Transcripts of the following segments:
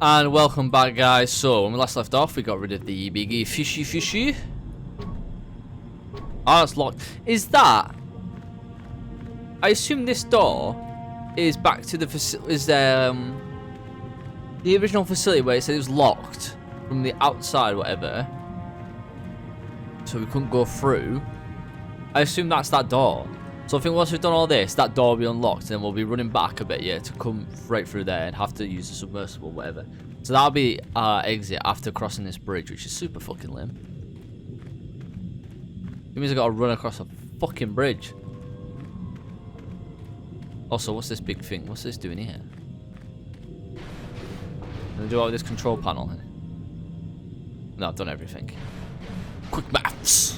And welcome back, guys. So when we last left off, we got rid of the biggie fishy. Oh, it's locked. Is that? I assume this door is back to the the original facility where it said it was locked from the outside, whatever. So we couldn't go through. I assume that's that door. So I think once we've done all this, that door will be unlocked, and then we'll be running back a bit, yeah, to come right through there and have to use the submersible, whatever. So that'll be our exit after crossing this bridge, which is super fucking lame. It means I gotta run across a fucking bridge. Also, what's this big thing? What's this doing here? Can I do all with this control panel? No, I've done everything. Quick maths.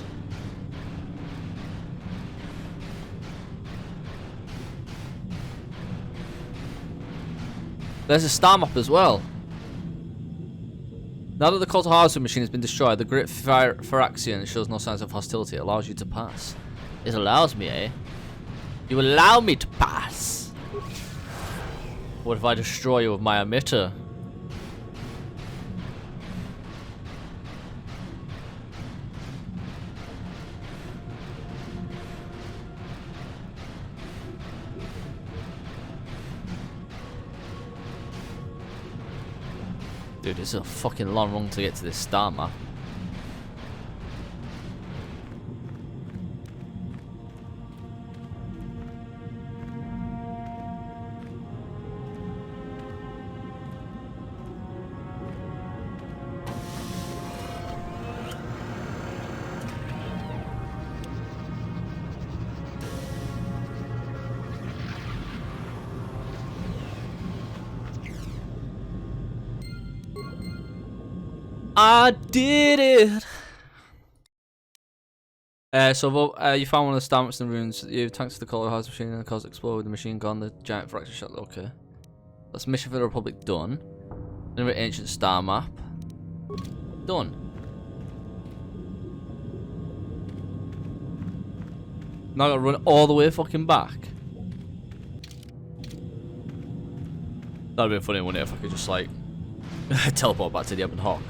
There's a star map as well. Now that the kotor harvesting machine has been destroyed, the Great Phyrexian shows no signs of hostility. It allows you to pass. It allows me, eh? You allow me to pass. What if I destroy you with my emitter? Dude, it's a fucking long run to get to this star map. I did it! You found one of the star maps in the ruins. You thanks to the kotor harvest machine and the cause explode with the machine gone, the giant fracture shot. Okay. That's mission for the Republic done. Another ancient star map. Done. Now I gotta run all the way fucking back. That'd be funny, wouldn't it, if I could just like teleport back to the Ebon Hawk.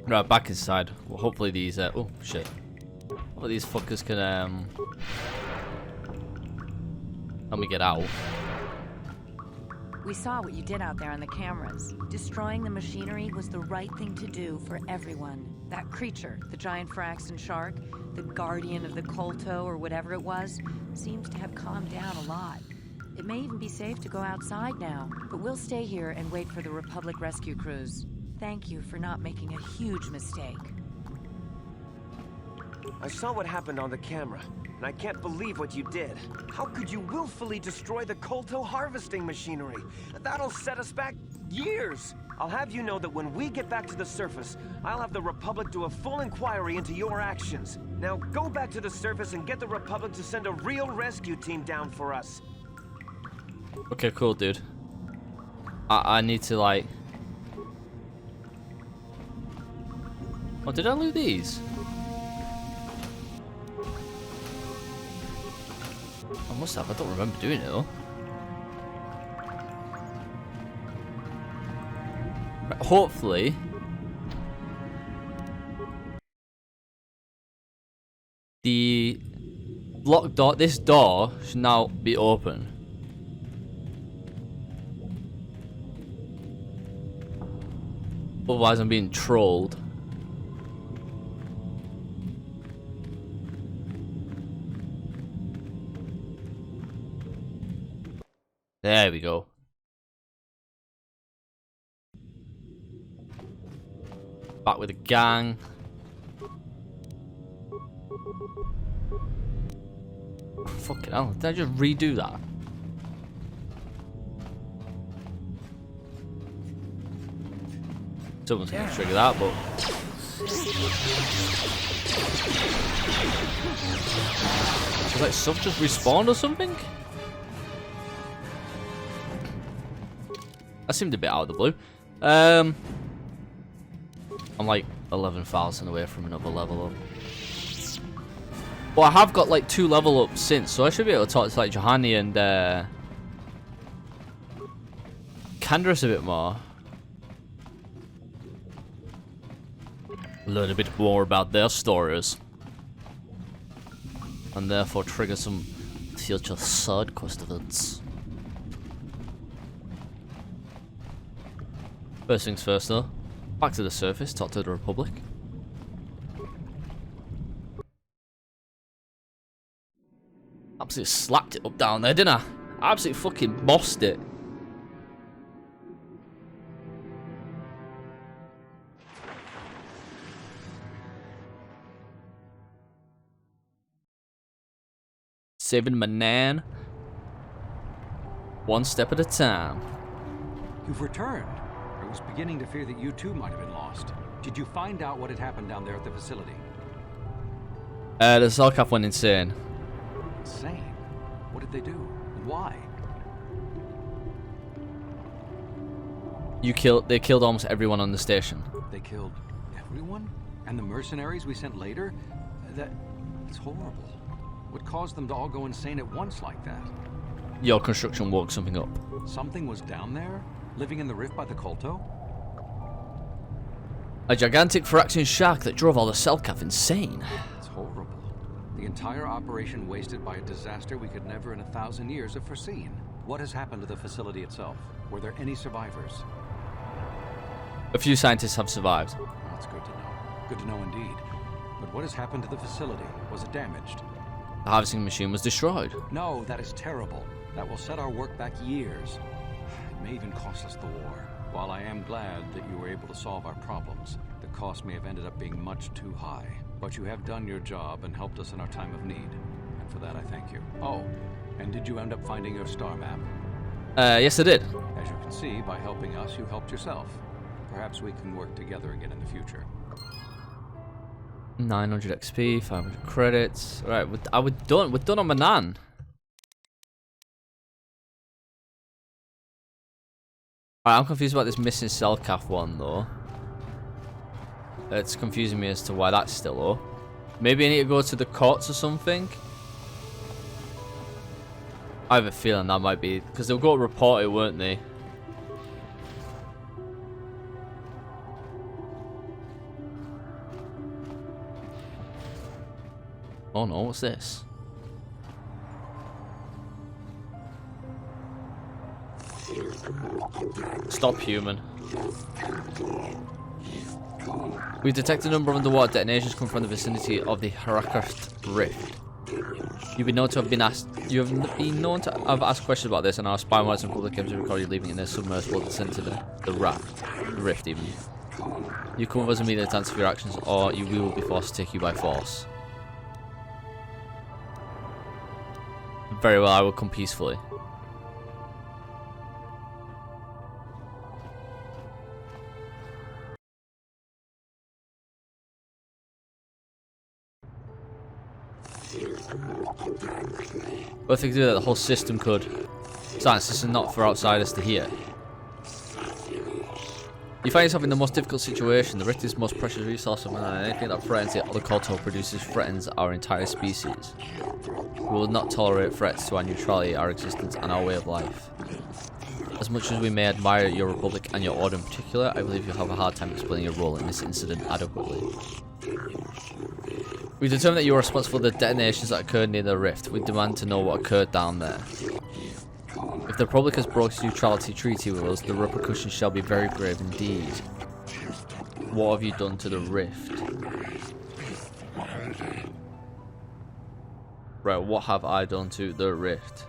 Right, back inside. Well, hopefully these oh shit. Hopefully these fuckers can help me get out. We saw what you did out there on the cameras. Destroying the machinery was the right thing to do for everyone. That creature, the giant Phyrexian shark, the guardian of the kotor or whatever it was, seems to have calmed down a lot. It may even be safe to go outside now, but we'll stay here and wait for the Republic rescue crews. Thank you for not making a huge mistake. I saw what happened on the camera, and I can't believe what you did. How could you willfully destroy the kotor harvesting machinery? That'll set us back years. I'll have you know that when we get back to the surface, I'll have the Republic do a full inquiry into your actions. Now go back to the surface and get the Republic to send a real rescue team down for us. Okay, cool, dude. I need to like... Oh, did I loot these? I must have. I don't remember doing it though. Hopefully. The locked door, this door should now be open. Otherwise I'm being trolled. There we go. Back with the gang. Fucking hell, did I just redo that? Someone's gonna trigger that, but... It's like stuff just respawned or something? That seemed a bit out of the blue. I'm like 11,000 away from another level up. Well, I have got like 2 level ups since, so I should be able to talk to like Juhani and Canderous a bit more. Learn a bit more about their stories. And therefore trigger some future side quest events. First things first though, back to the surface, talk to the Republic. Absolutely slapped it up down there, didn't I? Absolutely fucking bossed it. Saving Manaan. One step at a time. You've returned. I was beginning to fear that you too might have been lost. Did you find out what had happened down there at the facility? The Selkath went insane. Insane? What did they do? And why? They killed almost everyone on the station. They killed everyone? And the mercenaries we sent later? That's horrible. What caused them to all go insane at once like that? Your construction woke something up. Something was down there? Living in the rift by the Kolto? A gigantic Phyrexian shark that drove all the Selkath insane. It's horrible. The entire operation wasted by a disaster we could never in 1,000 years have foreseen. What has happened to the facility itself? Were there any survivors? A few scientists have survived. That's good to know. Good to know indeed. But what has happened to the facility? Was it damaged? The harvesting machine was destroyed. No, that is terrible. That will set our work back years. It may even cost us the war. While I am glad that you were able to solve our problems, the cost may have ended up being much too high. But you have done your job and helped us in our time of need. And for that I thank you. Oh, and did you end up finding your star map? Yes I did. As you can see, by helping us, you helped yourself. Perhaps we can work together again in the future. 900 XP, 500 credits. Right, we're done. We're done on Manaan. Alright, I'm confused about this missing Selkath one though. It's confusing me as to why that's still up. Maybe I need to go to the courts or something. I have a feeling that might be because they'll go report it, weren't they? Oh no, what's this? Stop, human. We've detected a number of underwater detonations coming from the vicinity of the Selkath rift. You have been known to have asked questions about this, and our spy marks and public games have recorded you leaving in their submersible descent to the rift even. You come with us immediately to answer for your actions, or we will be forced to take you by force. Very well, I will come peacefully. But if they could do that, the whole system could. Science, this is not for outsiders to hear. You find yourself in the most difficult situation. The rift is the most precious resource of man, and anything that threatens it or the kotor produces threatens our entire species. We will not tolerate threats to our neutrality, our existence, and our way of life. As much as we may admire your Republic and your Order in particular, I believe you'll have a hard time explaining your role in this incident adequately. We determined that you were responsible for the detonations that occurred near the rift. We demand to know what occurred down there. If the Republic has broken its neutrality treaty with us, the repercussions shall be very grave indeed. What have you done to the rift? Right, what have I done to the rift?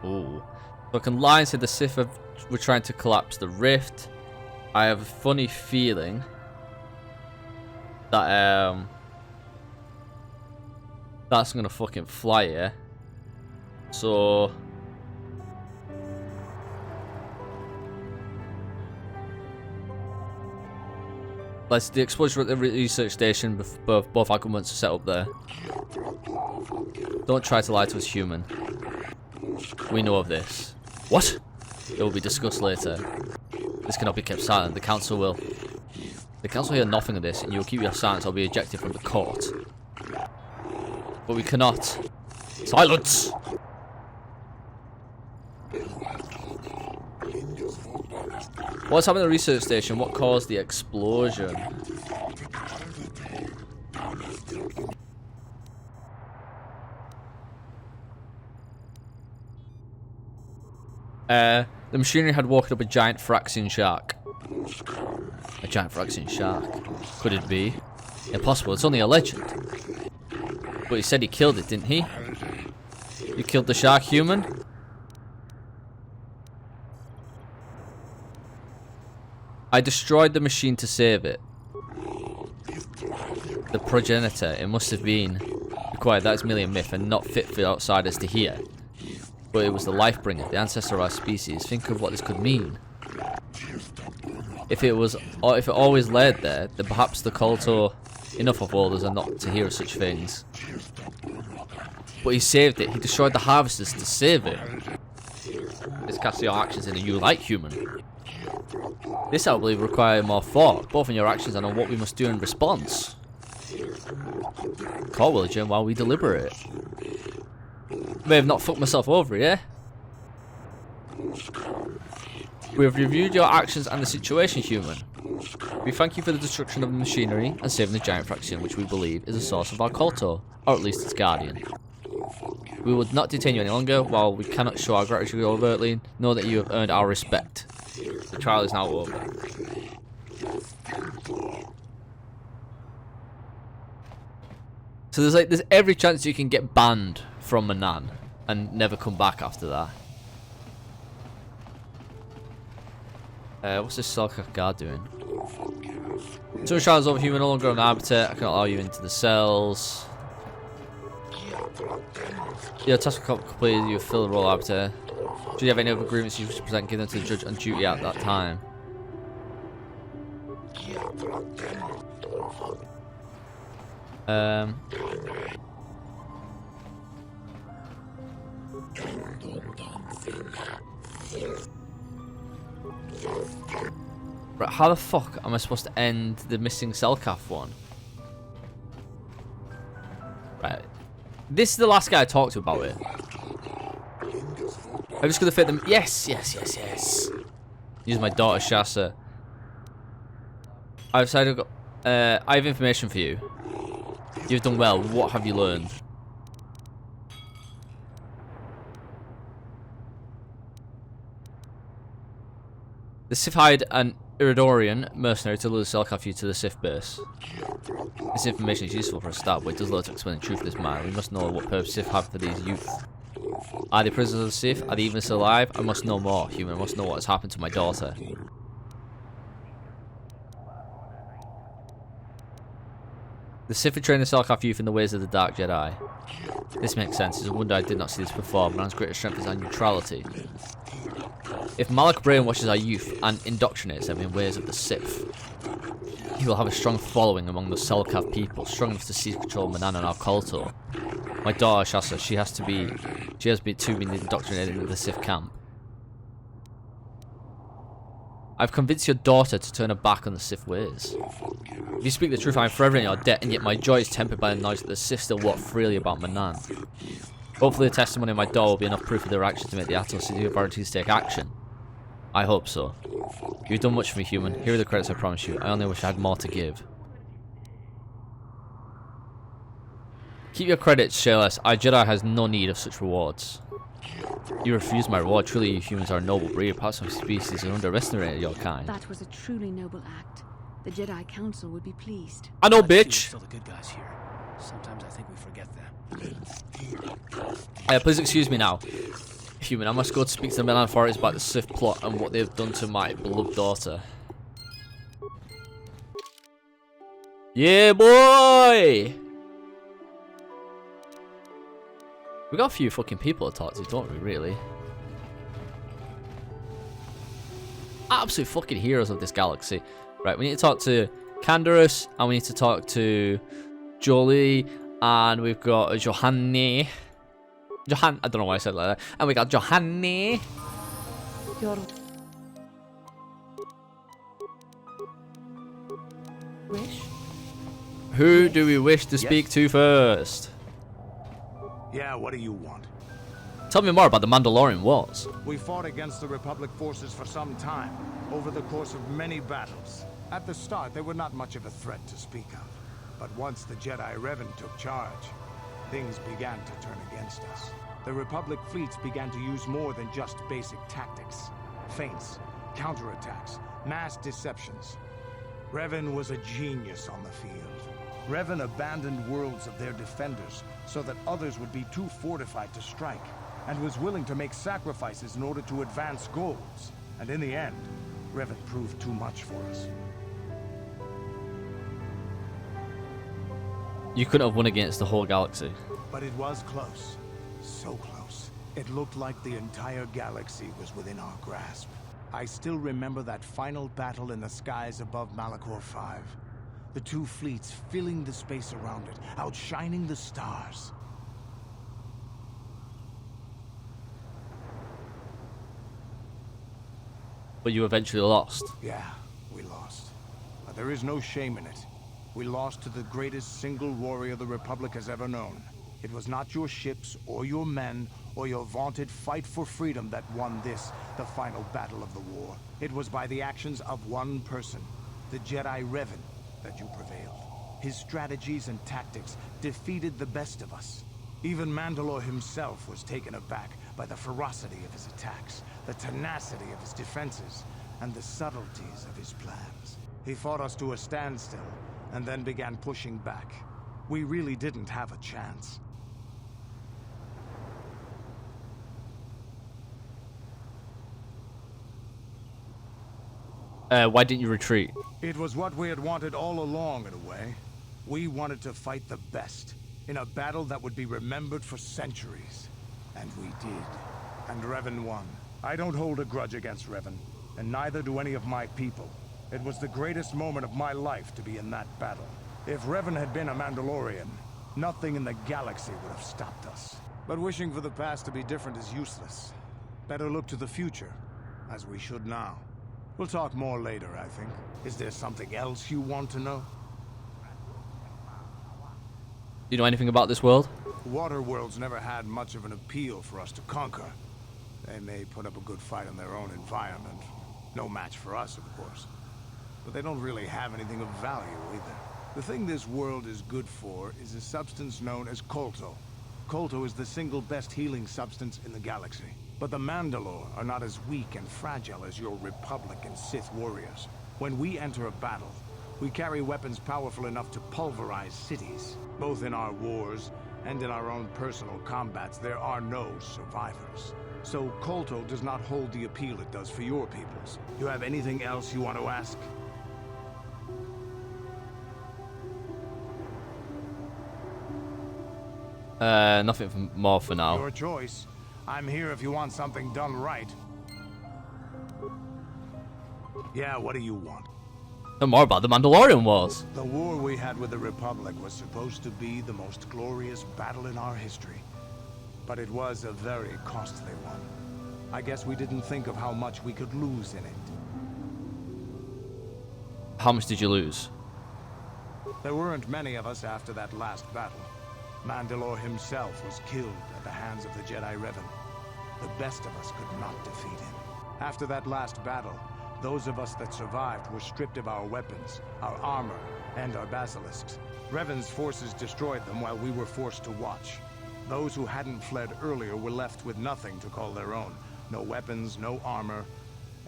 Ooh. So I can lie and say the Sith were trying to collapse the rift. I have a funny feeling that that's gonna fucking fly here. So let's the explosion at the research station. Both our governments are set up there. Don't try to lie to us, human. We know of this. What? It will be discussed later. This cannot be kept silent. The council will. The council hear nothing of this, and you will keep your silence or be ejected from the court. But we cannot. Silence! What's happening at the research station? What caused the explosion? The machinery had woken up a giant Fraxian shark. A giant Fraxian shark. Could it be? Impossible, it's only a legend. But he said he killed it, didn't he? You killed the shark, human? I destroyed the machine to save it. The progenitor, it must have been. Be quiet, that is merely a myth and not fit for outsiders to hear. But it was the life bringer, the ancestor of our species. Think of what this could mean. If it always laid there, then perhaps the kotor, enough of orders are not to hear of such things. But he saved it. He destroyed the harvesters to save it. This casts your actions in a you like human. This, I believe, require more thought, both in your actions and on what we must do in response. Call will adjourn while we deliberate. May have not fucked myself over, yeah? We have reviewed your actions and the situation, human. We thank you for the destruction of the machinery and saving the giant fraction, which we believe is the source of our kotor, or at least its guardian. We will not detain you any longer. While we cannot show our gratitude overtly, know that you have earned our respect. The trial is now over. So there's every chance you can get banned from Manaan and never come back after that. What's this Selkath guard doing? So trial is over, human, no longer on arbiter. I cannot allow you into the cells. Your task completed, you fill the role of arbiter. Do you have any other agreements you wish to present? Give them to the judge on duty at that time. Right, how the fuck am I supposed to end the missing Selkath one? Right. This is the last guy I talked to about it. I'm just gonna fit them. Yes. Use my daughter Shasa. I've decided I have information for you. You've done well. What have you learned? The Sith hired an Iridorian mercenary to lure Selkath to the Sith base. This information is useful for a start, but it does little to explain the truth of this matter. We must know what purpose Sith have for these youth. Are they prisoners of the Sith? Are they even still alive? I must know more, human. I must know what has happened to my daughter. The Sith trained the Selkath youth in the ways of the Dark Jedi. This makes sense. It's a wonder I did not see this before. Man's greatest strength is our neutrality. If Malak brainwashes our youth and indoctrinates them in ways of the Sith, he will have a strong following among the Selkath people, strong enough to seize control of Manaan and our kotor. My daughter Shasa, she has been indoctrinated into the Sith camp. I've convinced your daughter to turn her back on the Sith ways. If you speak the truth, I am forever in your debt, and yet my joy is tempered by the knowledge that the Sith still walk freely about Manaan. Hopefully the testimony of my daughter will be enough proof of their actions to make the Attal City authorities take action. I hope so. You've done much for me, human. Here are the credits I promise you. I only wish I had more to give. Keep your credits, Shayless. Our Jedi has no need of such rewards. You refuse my reward. Truly, you humans are a noble breed. Perhaps some species have underestimated your kind. That was a truly noble act. The Jedi Council would be pleased. I know, We're bitch. still the good guys here. Sometimes I think we forget them. Please excuse me now. Human, I must go to speak to the Manaan authorities about the Sith plot and what they've done to my beloved daughter. Yeah, boy! We got a few fucking people to talk to, don't we, really? Absolute fucking heroes of this galaxy. Right, we need to talk to Canderous, and we need to talk to Jolee, and we've got Juhani. I don't know why I said it like that. And we got Juhani. Your wish? Who do we wish to speak to first? Yeah, what do you want? Tell me more about the Mandalorian Wars. We fought against the Republic forces for some time, over the course of many battles. At the start, they were not much of a threat to speak of. But once the Jedi Revan took charge, things began to turn against us. The Republic fleets began to use more than just basic tactics. Feints, counterattacks, mass deceptions. Revan was a genius on the field. Revan abandoned worlds of their defenders so that others would be too fortified to strike, and was willing to make sacrifices in order to advance goals. And in the end, Revan proved too much for us. You couldn't have won against the whole galaxy. But it was close. So close. It looked like the entire galaxy was within our grasp. I still remember that final battle in the skies above Malachor 5. The two fleets filling the space around it, outshining the stars. But you eventually lost. Yeah, we lost. But there is no shame in it. We lost to the greatest single warrior the Republic has ever known. It was not your ships, or your men, or your vaunted fight for freedom that won this, the final battle of the war. It was by the actions of one person, the Jedi Revan, that you prevailed. His strategies and tactics defeated the best of us. Even Mandalore himself was taken aback by the ferocity of his attacks, the tenacity of his defenses, and the subtleties of his plans. He fought us to a standstill, and then began pushing back. We really didn't have a chance. Why didn't you retreat? It was what we had wanted all along, in a way. We wanted to fight the best, in a battle that would be remembered for centuries. And we did. And Revan won. I don't hold a grudge against Revan, and neither do any of my people. It was the greatest moment of my life to be in that battle. If Revan had been a Mandalorian, nothing in the galaxy would have stopped us. But wishing for the past to be different is useless. Better look to the future, as we should now. We'll talk more later, I think. Is there something else you want to know? Do you know anything about this world? Water worlds never had much of an appeal for us to conquer. They may put up a good fight in their own environment. No match for us, of course. But they don't really have anything of value, either. The thing this world is good for is a substance known as kotor. Kotor is the single best healing substance in the galaxy. But the Mandalore are not as weak and fragile as your Republic and Sith warriors. When we enter a battle, we carry weapons powerful enough to pulverize cities. Both in our wars and in our own personal combats, there are no survivors. So kotor does not hold the appeal it does for your peoples. You have anything else you want to ask? Nothing more for now. Your choice. I'm here if you want something done right. Yeah, what do you want? Tell me more about the Mandalorian Wars. The war we had with the Republic was supposed to be the most glorious battle in our history. But it was a very costly one. I guess we didn't think of how much we could lose in it. how much did you lose? There weren't many of us after that last battle. Mandalore himself was killed at the hands of the Jedi Revan. The best of us could not defeat him. After that last battle, those of us that survived were stripped of our weapons, our armor, and our basilisks. Revan's forces destroyed them while we were forced to watch. Those who hadn't fled earlier were left with nothing to call their own. No weapons, no armor,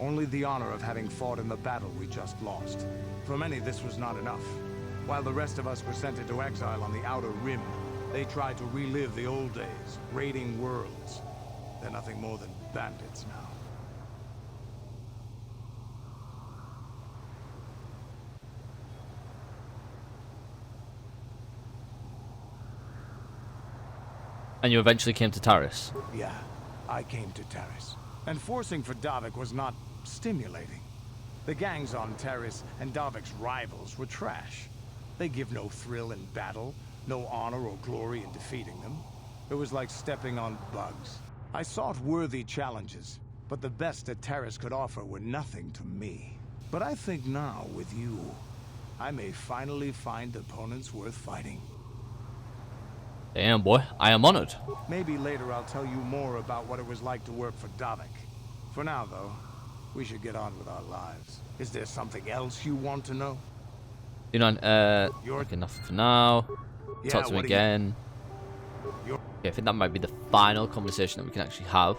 only the honor of having fought in the battle we just lost. For many, this was not enough. While the rest of us were sent into exile on the Outer Rim, they tried to relive the old days, raiding worlds. They're nothing more than bandits now. And you eventually came to Taris. Yeah, I came to Taris. And forcing for Davik was not stimulating. The gangs on Taris and Davik's rivals were trash. They give no thrill in battle, no honor or glory in defeating them. It was like stepping on bugs. I sought worthy challenges, but the best that Taris could offer were nothing to me. But I think now, with you, I may finally find opponents worth fighting. Damn, boy. I am honored. Maybe later I'll tell you more about what it was like to work for Davik. For now, though, we should get on with our lives. Is there something else you want to know? You know, okay, nothing for now. Yeah, Talk to me again. Yeah, I think that might be the final conversation that we can actually have.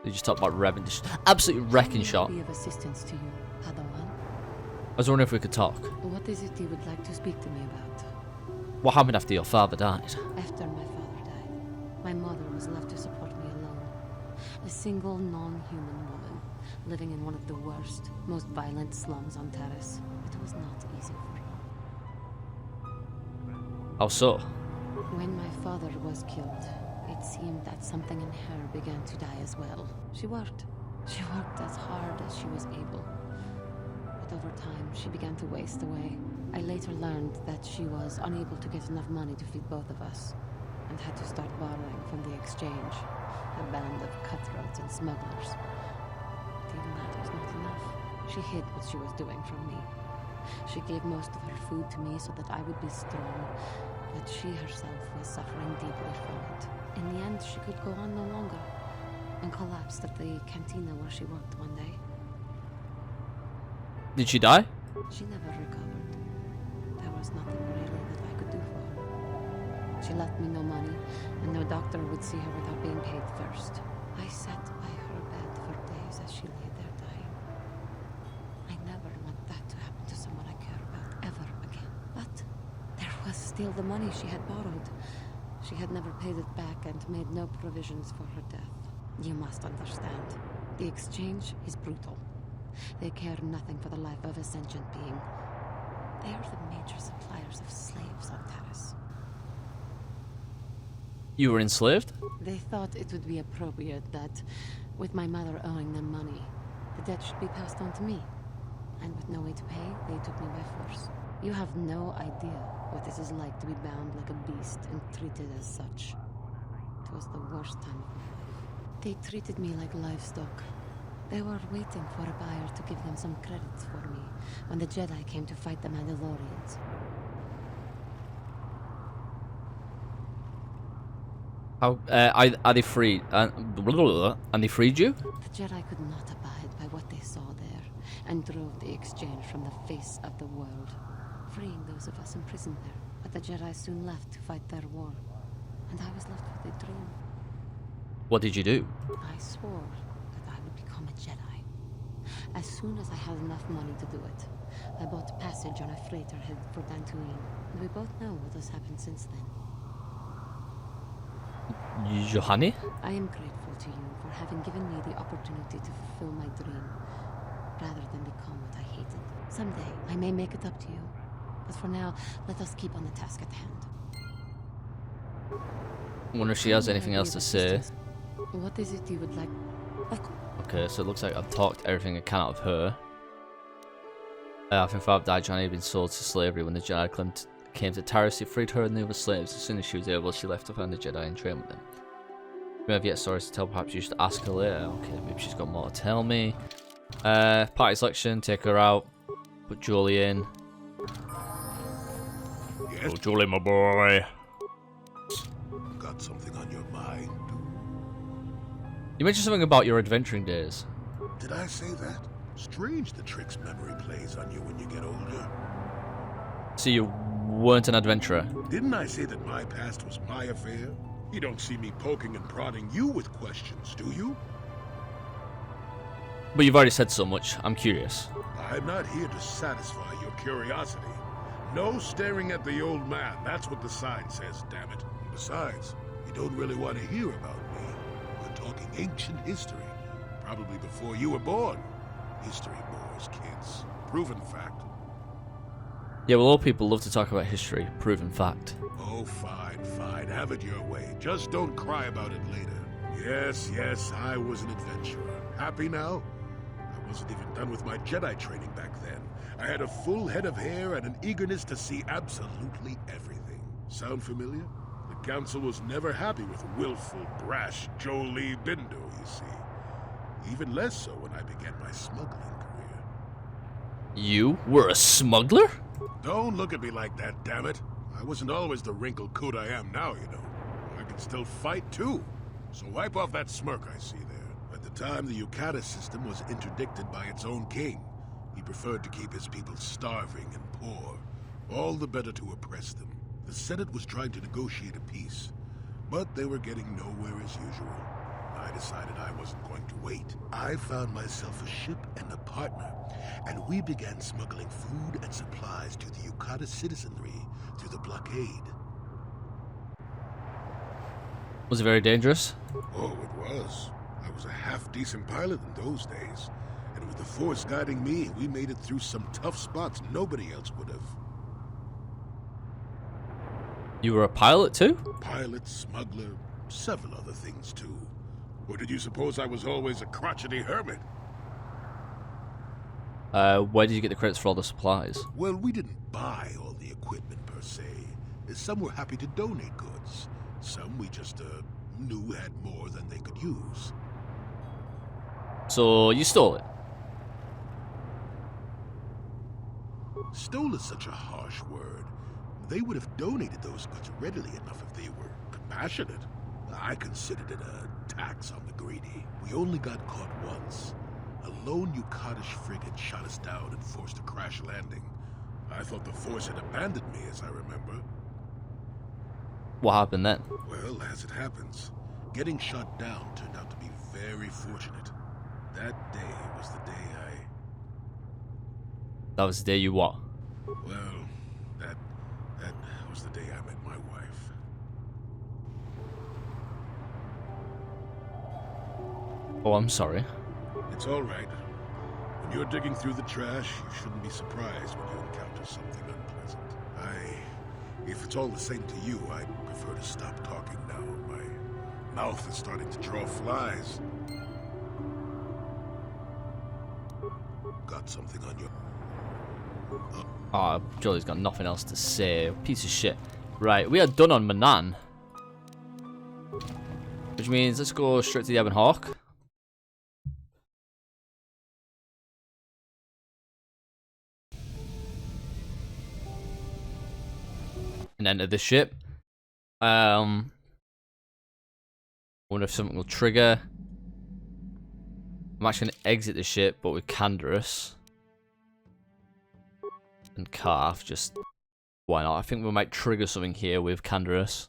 They just talk about Revan, just absolutely wrecking shop. Be of assistance to you, Padawan. I was wondering if we could talk. What is it you would like to speak to me about? What happened after your father died? After my father died, my mother was left to support me alone. A single non-human woman, living in one of the worst, most violent slums on Taris. It was not easy for her. How so? When my father was killed, it seemed that something in her began to die as well. She worked. She worked as hard as she was able. But over time, she began to waste away. I later learned that she was unable to get enough money to feed both of us, and had to start borrowing from the exchange, a band of cutthroats and smugglers. But even that was not enough. She hid what she was doing from me. She gave most of her food to me so that I would be strong, but she herself was suffering deeply from it. In the end, she could go on no longer, and collapsed at the cantina where she worked one day. Did she die? She never recovered. There was nothing really that I could do for her. She left me no money, and no doctor would see her without being paid first. I sat by her bed for days as she lay there dying. I never want that to happen to someone I care about ever again. But there was still the money she had borrowed. She had never paid it back and made no provisions for her death. You must understand. The exchange is brutal. They care nothing for the life of a sentient being. They are the major suppliers of slaves on Taris. You were enslaved? They thought it would be appropriate that, with my mother owing them money, the debt should be passed on to me. And with no way to pay, they took me by force. You have no idea what it is like to be bound like a beast and treated as such. It was the worst time of my life. They treated me like livestock. They were waiting for a buyer to give them some credits for me when the Jedi came to fight the Mandalorians. How are they free? And they freed you? The Jedi could not abide by what they saw there, and drove the exchange from the face of the world, freeing those of us imprisoned there. But the Jedi soon left to fight their war, and I was left with a dream. What did you do? I swore that I would become a Jedi. As soon as I had enough money to do it, I bought passage on a freighter headed for Dantooine, and we both know what has happened since then. Juhani? I am grateful to you for having given me the opportunity to fulfill my dream, rather than become what I hated. Someday, I may make it up to you, but for now, let us keep on the task at hand. I wonder if she has anything else to say. What is it you would like? Okay, so it looks like I've talked everything I can out of her. After her father died, Juhani had been sold to slavery. When the Jedi came to Taris, they freed her and the other slaves. As soon as she was able, she left to find the Jedi and train with them. We have yet stories to tell, perhaps you should ask her later. Okay, maybe she's got more to tell me. Party selection, take her out. Put Jolee in. Yes? Oh, Jolee, my boy. Got something on your mind? You mentioned something about your adventuring days. Did I say that? Strange the tricks memory plays on you when you get older. So you weren't an adventurer? Didn't I say that my past was my affair? You don't see me poking and prodding you with questions, do you? But you've already said so much. I'm curious. I'm not here to satisfy your curiosity. No staring at the old man. That's what the sign says, damn it. Besides, you don't really want to hear about me. We're talking ancient history. Probably before you were born. History bores kids. Proven fact. Yeah, well, all people love to talk about history. Proven fact. Oh, fine, fine. Have it your way. Just don't cry about it later. Yes, I was an adventurer. Happy now? I wasn't even done with my Jedi training back then. I had a full head of hair and an eagerness to see absolutely everything. Sound familiar? The Council was never happy with willful, brash Jolee Bindo, you see. Even less so when I began my smuggling career. You were a smuggler? Don't look at me like that, damn it. I wasn't always the wrinkled coot I am now, you know. I can still fight, too. So wipe off that smirk I see there. At the time, the Yukata system was interdicted by its own king. He preferred to keep his people starving and poor, all the better to oppress them. The Senate was trying to negotiate a peace, but they were getting nowhere as usual. I decided I wasn't going to wait. I found myself a ship and a partner, and we began smuggling food and supplies to the Yukata citizenry through the blockade. Was it very dangerous? Oh, it was. I was a half-decent pilot in those days, and with the Force guiding me, we made it through some tough spots nobody else would have. You were a pilot too? Pilot, smuggler, several other things too. Or did you suppose I was always a crotchety hermit? Where did you get the credits for all the supplies? Well, we didn't buy all the equipment per se. Some were happy to donate goods. Some we just knew had more than they could use. So you stole it? Stole is such a harsh word. They would have donated those goods readily enough if they were compassionate. I considered it a tax on the greedy. We only got caught once. A lone Yukatish frigate shot us down and forced a crash landing. I thought the Force had abandoned me, as I remember. What happened then? Well, as it happens, getting shot down turned out to be very fortunate. That day was the day That was the day you what? well, that was the day I met my wife. Oh, I'm sorry. It's all right. When you're digging through the trash, you shouldn't be surprised when you encounter something unpleasant. If it's all the same to you, I'd prefer to stop talking now. My mouth is starting to draw flies. Got something on your... Jolie's got nothing else to say. Piece of shit. Right, we are done on Manaan. Which means let's go straight to the Ebon Hawk. And enter the ship. Wonder if something will trigger. I'm actually going to exit the ship, but with Canderous. And Calf, just why not? I think we might trigger something here with Canderous.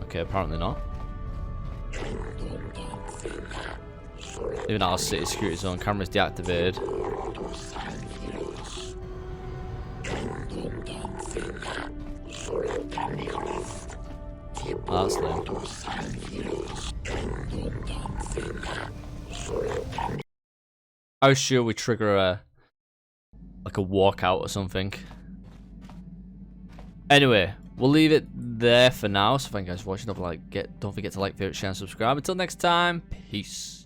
Okay, apparently not. Even our city security zone camera's deactivated. Oh, that's lame. I was sure we trigger a walkout or something. Anyway, we'll leave it there for now. So thank you guys for watching. Don't forget to like, favorite, share, and subscribe. Until next time, peace.